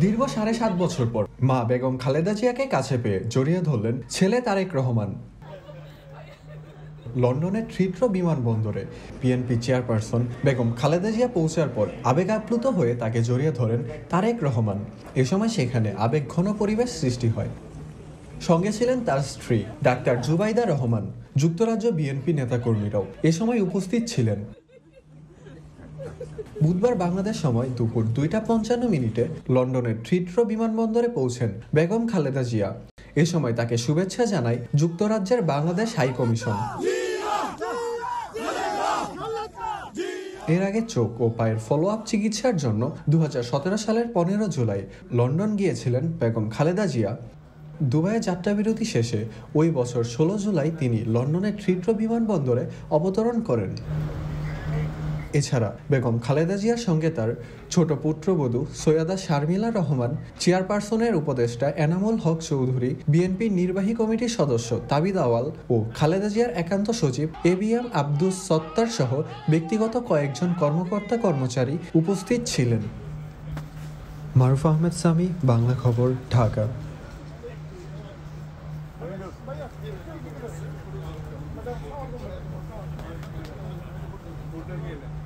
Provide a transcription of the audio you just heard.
দীর্ঘ ৭.৫ বছর পর মা বেগম খালেদা জিয়াকে কাছে পেয়ে জড়িয়ে ধরলেন ছেলে তারেক রহমান। লন্ডনের থ্রিথ্রো বিমানবন্দরে বিএনপি চেয়ারপারসন বেগম খালেদা জিয়া পৌঁছার পর আবেগ আপ্লুত হয়ে তাকে জড়িয়ে ধরেন তারেক রহমান। এ সময় সেখানে আবেগঘন পরিবেশ সৃষ্টি হয়। সঙ্গে ছিলেন তার স্ত্রী ডাক্তার জুবাইদা রহমান, যুক্তরাজ্য বিএনপি নেতাকর্মীরাও এ সময় উপস্থিত ছিলেন। বুধবার বাংলাদেশ সময় দুপুর 2:55 লন্ডনের থ্রিথ্রো বিমানবন্দরে পৌঁছেন বেগম খালেদা জিয়া। এ সময় তাকে শুভেচ্ছা জানায় যুক্তরাজ্যের বাংলাদেশ হাই কমিশন। এর আগে চোখ ও পায়ের ফলো আপ চিকিৎসার জন্য 2017 সালের 15 জুলাই লন্ডন গিয়েছিলেন বেগম খালেদা জিয়া। দুবাইয়ে যাত্রা বিরতি শেষে ওই বছর 16 জুলাই তিনি লন্ডনের থ্রিথ্রো বিমানবন্দরে অবতরণ করেন। এছাড়া বেগম খালেদা জিয়ার সঙ্গে তার ছোট পুত্রবধূ সৈয়দা শারমিলা রহমান, চেয়ারপারসনের উপদেষ্টা এনামুল হক চৌধুরী, বিএনপির নির্বাহী কমিটির সদস্য তাবিদ আওয়াল ও খালেদা জিয়ার একান্ত সচিব এবিএম আব্দুস সত্তার সহ ব্যক্তিগত কয়েকজন কর্মকর্তা কর্মচারী উপস্থিত ছিলেন। মারুফ আহমেদ সামি, বাংলা খবর, ঢাকা। Burada